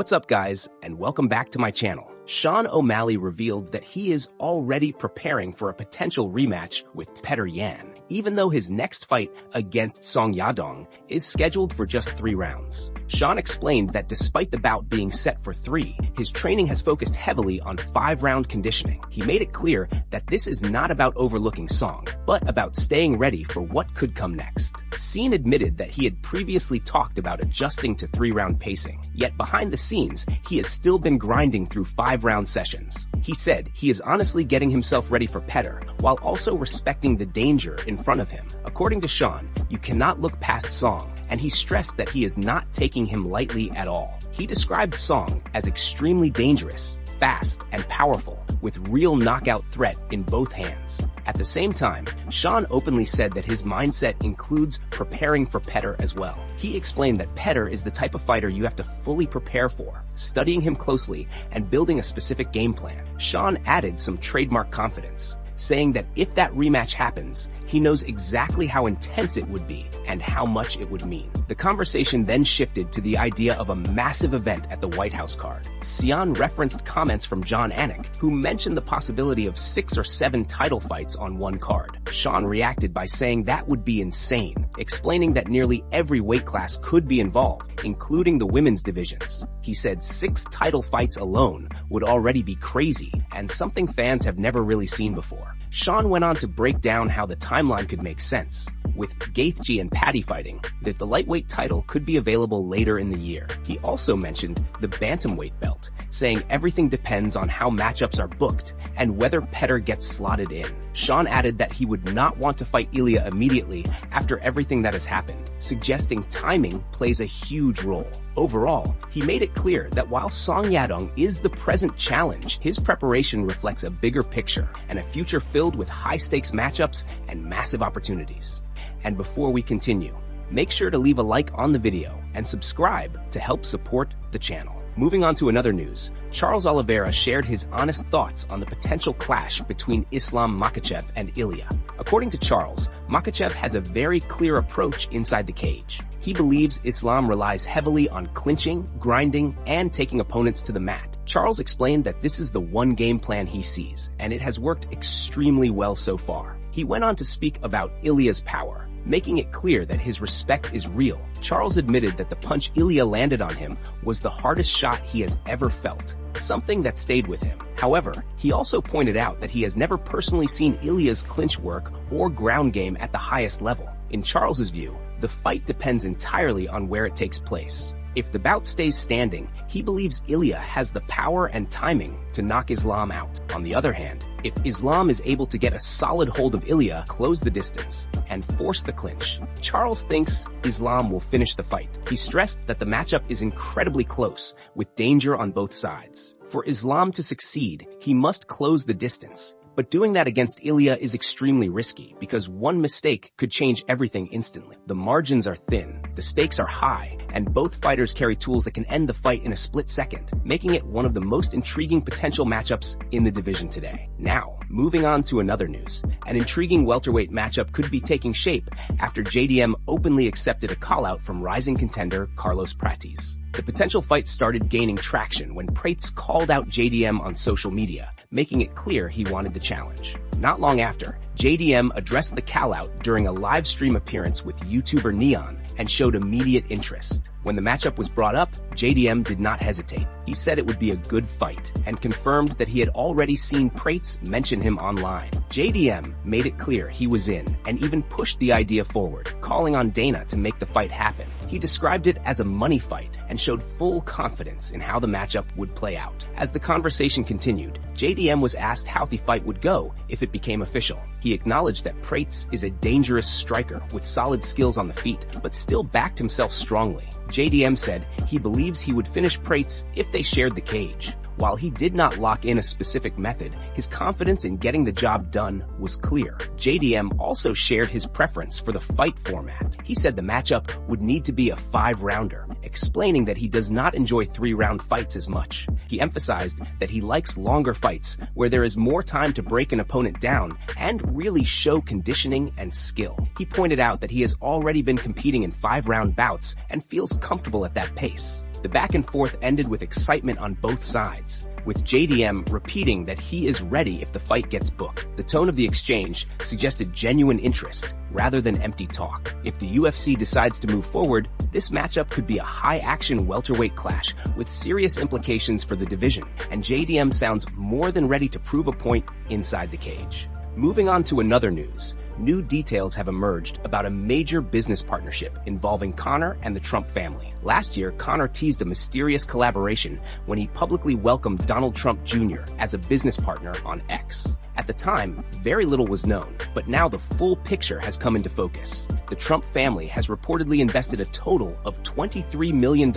What's up, guys, and welcome back to my channel. Sean O'Malley revealed that he is already preparing for a potential rematch with Petr Yan, even though his next fight against Song Yadong is scheduled for just 3 rounds. Sean explained that despite the bout being set for 3, his training has focused heavily on 5-round conditioning. He made it clear that this is not about overlooking Song, but about staying ready for what could come next. Seen admitted that he had previously talked about adjusting to 3-round pacing, yet behind the scenes, he has still been grinding through 5-round sessions. He said he is honestly getting himself ready for Petr, while also respecting the danger in front of him. According to Sean, you cannot look past Song, and he stressed that he is not taking him lightly at all. He described Song as extremely dangerous, fast, and powerful, with real knockout threat in both hands. At the same time, Sean openly said that his mindset includes preparing for Petr as well. He explained that Petr is the type of fighter you have to fully prepare for, studying him closely and building a specific game plan. Sean added some trademark confidence, saying that if that rematch happens, he knows exactly how intense it would be and how much it would mean. The conversation then shifted to the idea of a massive event at the White House card. Sion referenced comments from John Anik, who mentioned the possibility of 6 or 7 title fights on one card. Sean reacted by saying that would be insane, explaining that nearly every weight class could be involved, including the women's divisions. He said 6 title fights alone would already be crazy and something fans have never really seen before. Sean went on to break down how the timeline could make sense, with Gaethje and Paddy fighting, that the lightweight title could be available later in the year. He also mentioned the bantamweight belt, saying everything depends on how matchups are booked and whether Petr gets slotted in. Sean added that he would not want to fight Ilia immediately after everything that has happened, suggesting timing plays a huge role. Overall, he made it clear that while Song Yadong is the present challenge, his preparation reflects a bigger picture and a future filled with high-stakes matchups and massive opportunities. And before we continue, make sure to leave a like on the video and subscribe to help support the channel. Moving on to another news, Charles Oliveira shared his honest thoughts on the potential clash between Islam Makhachev and Ilia. According to Charles, Makhachev has a very clear approach inside the cage. He believes Islam relies heavily on clinching, grinding, and taking opponents to the mat. Charles explained that this is the one game plan he sees, and it has worked extremely well so far. He went on to speak about Ilia's power, making it clear that his respect is real. Charles admitted that the punch Ilia landed on him was the hardest shot he has ever felt, something that stayed with him. However, he also pointed out that he has never personally seen Ilia's clinch work or ground game at the highest level. In Charles's view, the fight depends entirely on where it takes place. If the bout stays standing, he believes Ilia has the power and timing to knock Islam out. On the other hand, if Islam is able to get a solid hold of Ilia, close the distance, and force the clinch, Charles thinks Islam will finish the fight. He stressed that the matchup is incredibly close, with danger on both sides. For Islam to succeed, he must close the distance. But doing that against Ilia is extremely risky because one mistake could change everything instantly. The margins are thin, the stakes are high, and both fighters carry tools that can end the fight in a split second, making it one of the most intriguing potential matchups in the division today. Now, moving on to another news. An intriguing welterweight matchup could be taking shape after JDM openly accepted a callout from rising contender Carlos Prates. The potential fight started gaining traction when Prates called out JDM on social media, making it clear he wanted the challenge. Not long after, JDM addressed the callout during a live stream appearance with YouTuber Neon and showed immediate interest. When the matchup was brought up, JDM did not hesitate. He said it would be a good fight and confirmed that he had already seen Prates mention him online. JDM made it clear he was in and even pushed the idea forward, calling on Dana to make the fight happen. He described it as a money fight and showed full confidence in how the matchup would play out. As the conversation continued, JDM was asked how the fight would go if it became official. He acknowledged that Prates is a dangerous striker with solid skills on the feet, but still backed himself strongly. JDM said he believes he would finish Prates if they shared the cage. While he did not lock in a specific method, his confidence in getting the job done was clear. JDM also shared his preference for the fight format. He said the matchup would need to be a 5-rounder, explaining that he does not enjoy 3-round fights as much. He emphasized that he likes longer fights where there is more time to break an opponent down and really show conditioning and skill. He pointed out that he has already been competing in 5-round bouts and feels comfortable at that pace. The back and forth ended with excitement on both sides, with JDM repeating that he is ready if the fight gets booked. The tone of the exchange suggested genuine interest rather than empty talk. If the UFC decides to move forward, this matchup could be a high-action welterweight clash with serious implications for the division, and JDM sounds more than ready to prove a point inside the cage. Moving on to another news. New details have emerged about a major business partnership involving Conor and the Trump family. Last year, Conor teased a mysterious collaboration when he publicly welcomed Donald Trump Jr. as a business partner on X. At the time, very little was known, but now the full picture has come into focus. The Trump family has reportedly invested a total of $23 million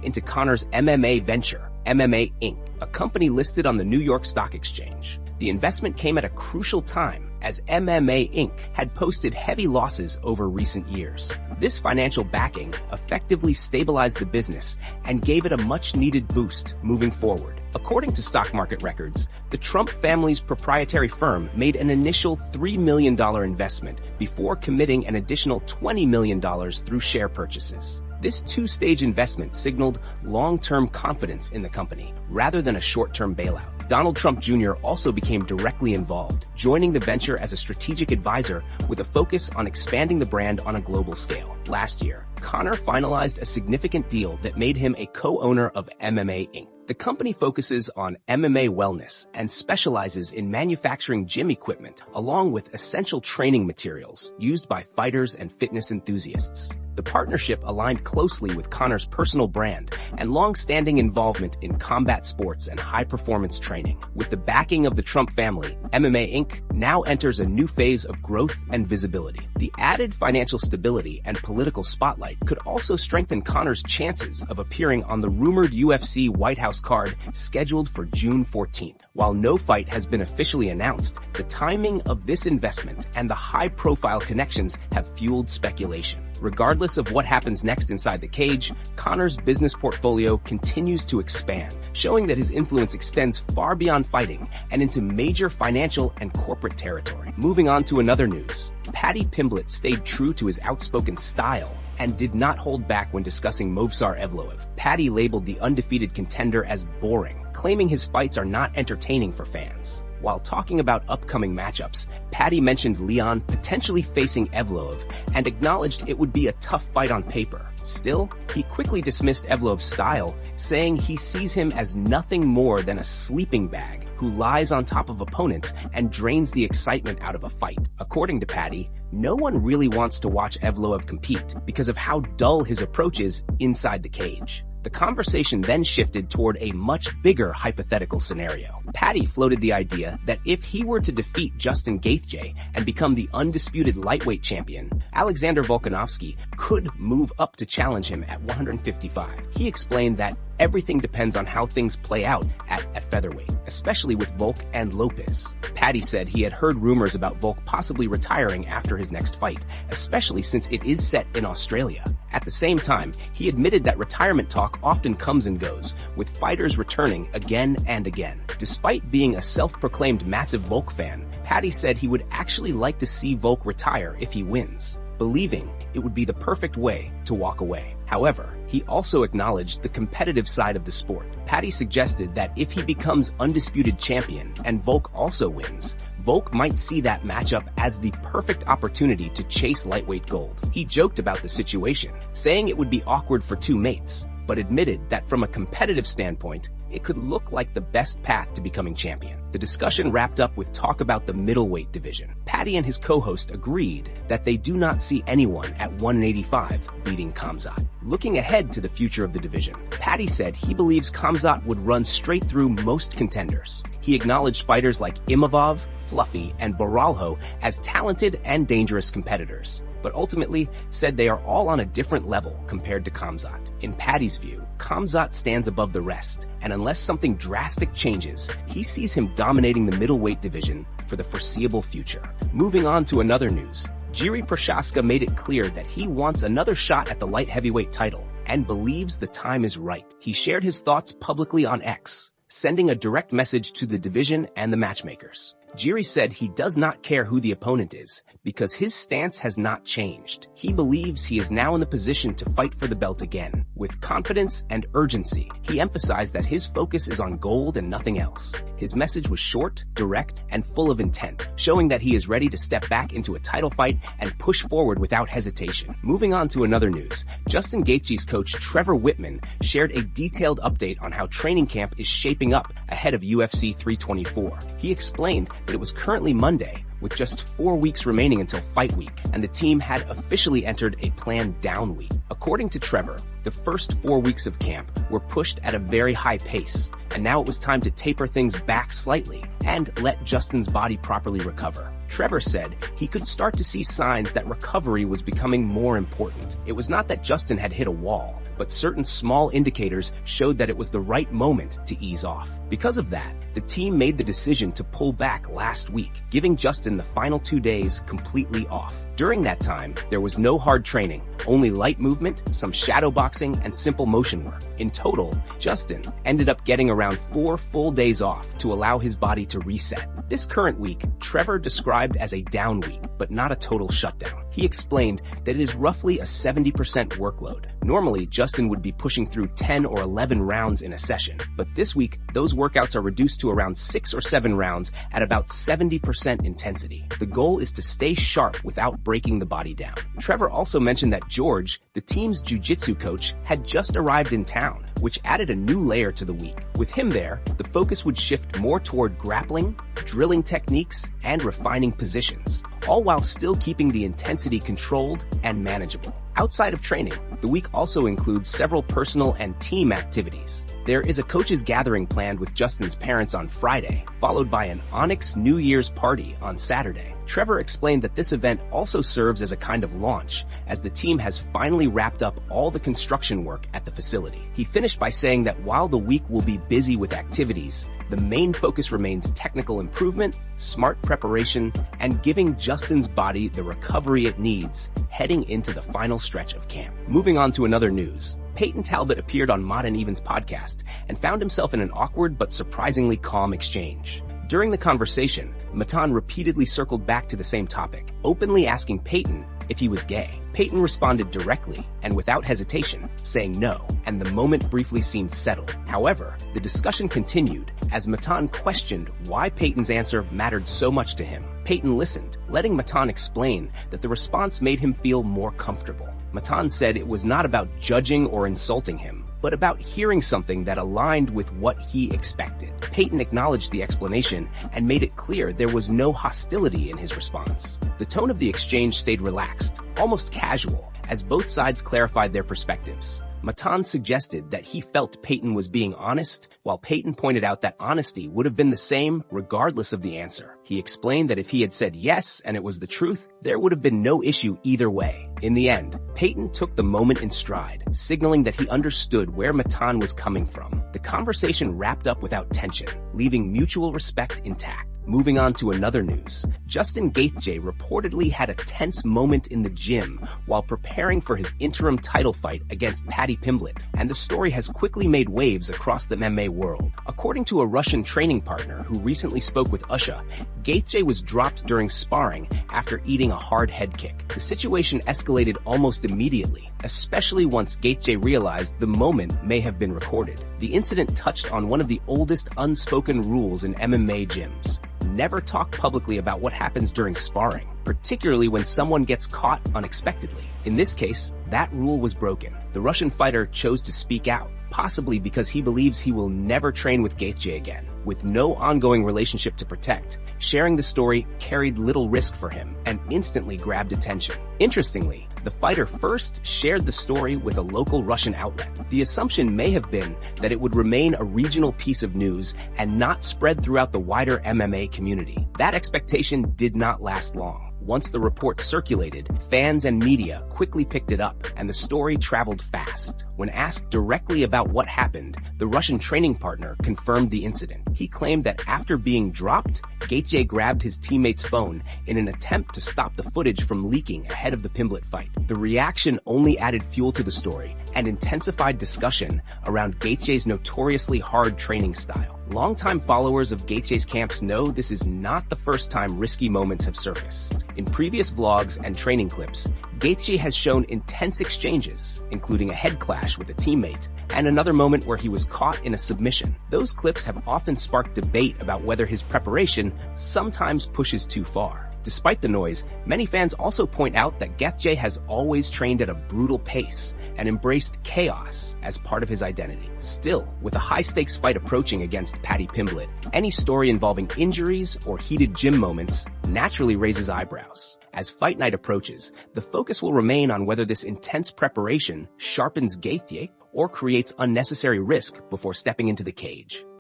into Conor's MMA venture, MMA Inc., a company listed on the New York Stock Exchange. The investment came at a crucial time, as MMA Inc. had posted heavy losses over recent years. This financial backing effectively stabilized the business and gave it a much-needed boost moving forward. According to stock market records, the Trump family's proprietary firm made an initial $3 million investment before committing an additional $20 million through share purchases. This two-stage investment signaled long-term confidence in the company, rather than a short-term bailout. Donald Trump Jr. also became directly involved, joining the venture as a strategic advisor with a focus on expanding the brand on a global scale. Last year, Conor finalized a significant deal that made him a co-owner of MMA Inc. The company focuses on MMA wellness and specializes in manufacturing gym equipment along with essential training materials used by fighters and fitness enthusiasts. The partnership aligned closely with Conor's personal brand and long-standing involvement in combat sports and high-performance training. With the backing of the Trump family, MMA Inc. now enters a new phase of growth and visibility. The added financial stability and political spotlight could also strengthen Conor's chances of appearing on the rumored UFC White House card scheduled for June 14th. While no fight has been officially announced, the timing of this investment and the high-profile connections have fueled speculation. Regardless of what happens next inside the cage, Conor's business portfolio continues to expand, showing that his influence extends far beyond fighting and into major financial and corporate territory. Moving on to another news. Paddy Pimblett stayed true to his outspoken style and did not hold back when discussing Movsar Evloev. Paddy labeled the undefeated contender as boring, claiming his fights are not entertaining for fans. While talking about upcoming matchups, Paddy mentioned Leon potentially facing Evloev and acknowledged it would be a tough fight on paper. Still, he quickly dismissed Evloev's style, saying he sees him as nothing more than a sleeping bag who lies on top of opponents and drains the excitement out of a fight. According to Paddy, no one really wants to watch Evloev compete because of how dull his approach is inside the cage. The conversation then shifted toward a much bigger hypothetical scenario. Paddy floated the idea that if he were to defeat Justin Gaethje and become the undisputed lightweight champion, Alexander Volkanovski could move up to challenge him at 155. He explained that everything depends on how things play out at featherweight, especially with Volk and Lopez. Paddy said he had heard rumors about Volk possibly retiring after his next fight, especially since it is set in Australia. At the same time, he admitted that retirement talk often comes and goes, with fighters returning again and again. Despite being a self-proclaimed massive Volk fan, Paddy said he would actually like to see Volk retire if he wins, believing it would be the perfect way to walk away. However, he also acknowledged the competitive side of the sport. Paddy suggested that if he becomes undisputed champion and Volk also wins, Volk might see that matchup as the perfect opportunity to chase lightweight gold. He joked about the situation, saying it would be awkward for two mates, but admitted that from a competitive standpoint, it could look like the best path to becoming champion. The discussion wrapped up with talk about the middleweight division. Paddy and his co-host agreed that they do not see anyone at 185 beating Khamzat. Looking ahead to the future of the division, Paddy said he believes Khamzat would run straight through most contenders. He acknowledged fighters like Imavov, Fluffy, and Boralho as talented and dangerous competitors. but ultimately said they are all on a different level compared to Khamzat. In Paddy's view, Khamzat stands above the rest, and unless something drastic changes, he sees him dominating the middleweight division for the foreseeable future. Moving on to another news, Jiri Prochazka made it clear that he wants another shot at the light heavyweight title and believes the time is right. He shared his thoughts publicly on X, sending a direct message to the division and the matchmakers. Jiri said he does not care who the opponent is because his stance has not changed. He believes he is now in the position to fight for the belt again. With confidence and urgency, he emphasized that his focus is on gold and nothing else. His message was short, direct, and full of intent, showing that he is ready to step back into a title fight and push forward without hesitation. Moving on to another news, Justin Gaethje's coach Trevor Wittman shared a detailed update on how training camp is shaping up ahead of UFC 324. He explained that it was currently Monday, with just 4 weeks remaining until fight week, and the team had officially entered a planned down week. According to Trevor, the first 4 weeks of camp were pushed at a very high pace, and now it was time to taper things back slightly and let Justin's body properly recover. Trevor said he could start to see signs that recovery was becoming more important. It was not that Justin had hit a wall, but certain small indicators showed that it was the right moment to ease off. Because of that, the team made the decision to pull back last week, giving Justin the final 2 days completely off. During that time, there was no hard training, only light movement, some shadow boxing, and simple motion work. In total, Justin ended up getting around 4 full days off to allow his body to reset. This current week, Trevor described as a down week, but not a total shutdown. He explained that it is roughly a 70% workload. Normally, Justin would be pushing through 10 or 11 rounds in a session, but this week, those workouts are reduced to around 6 or 7 rounds at about 70% intensity. The goal is to stay sharp without breaking the body down. Trevor also mentioned that George, the team's jiu-jitsu coach, had just arrived in town, which added a new layer to the week. With him there, the focus would shift more toward grappling, drilling techniques, and refining positions, all while still keeping the intensity controlled and manageable. Outside of training, the week also includes several personal and team activities. There is a coaches gathering planned with Justin's parents on Friday, followed by an Onyx New Year's party on Saturday. Trevor explained that this event also serves as a kind of launch, as the team has finally wrapped up all the construction work at the facility. He finished by saying that while the week will be busy with activities, the main focus remains technical improvement, smart preparation, and giving Justin's body the recovery it needs heading into the final stretch of camp. Moving on to another news. Peyton Talbott appeared on Mott & Even's podcast and found himself in an awkward but surprisingly calm exchange. During the conversation, Matan repeatedly circled back to the same topic, openly asking Peyton if he was gay. Peyton responded directly and without hesitation, saying no, and the moment briefly seemed settled. However, the discussion continued as Matan questioned why Peyton's answer mattered so much to him. Peyton listened, letting Matan explain that the response made him feel more comfortable. Matan said it was not about judging or insulting him, but about hearing something that aligned with what he expected. Peyton acknowledged the explanation and made it clear there was no hostility in his response. The tone of the exchange stayed relaxed, almost casual, as both sides clarified their perspectives. Matan suggested that he felt Peyton was being honest, while Peyton pointed out that honesty would have been the same regardless of the answer. He explained that if he had said yes and it was the truth, there would have been no issue either way. In the end, Peyton took the moment in stride, signaling that he understood where Matan was coming from. The conversation wrapped up without tension, leaving mutual respect intact. Moving on to another news, Justin Gaethje reportedly had a tense moment in the gym while preparing for his interim title fight against Paddy Pimblett, and the story has quickly made waves across the MMA world. According to a Russian training partner who recently spoke with Usha, Gaethje was dropped during sparring after eating a hard head kick. The situation escalated almost immediately, especially once Gaethje realized the moment may have been recorded. The incident touched on one of the oldest unspoken rules in MMA gyms. Never talk publicly about what happens during sparring, particularly when someone gets caught unexpectedly. In this case, that rule was broken. The Russian fighter chose to speak out, possibly because he believes he will never train with Gaethje again. With no ongoing relationship to protect, sharing the story carried little risk for him and instantly grabbed attention. Interestingly, the fighter first shared the story with a local Russian outlet. The assumption may have been that it would remain a regional piece of news and not spread throughout the wider MMA community. That expectation did not last long. Once the report circulated, fans and media quickly picked it up, and the story traveled fast. When asked directly about what happened, the Russian training partner confirmed the incident. He claimed that after being dropped, Gaethje grabbed his teammate's phone in an attempt to stop the footage from leaking ahead of the Pimblett fight. The reaction only added fuel to the story and intensified discussion around Gaethje's notoriously hard training style. Longtime followers of Gaethje's camps know this is not the first time risky moments have surfaced. In previous vlogs and training clips, Gaethje has shown intense exchanges, including a head clash with a teammate and another moment where he was caught in a submission. Those clips have often sparked debate about whether his preparation sometimes pushes too far. Despite the noise, many fans also point out that Gaethje has always trained at a brutal pace and embraced chaos as part of his identity. Still, with a high-stakes fight approaching against Paddy Pimblett, any story involving injuries or heated gym moments naturally raises eyebrows. As fight night approaches, the focus will remain on whether this intense preparation sharpens Gaethje or creates unnecessary risk before stepping into the cage.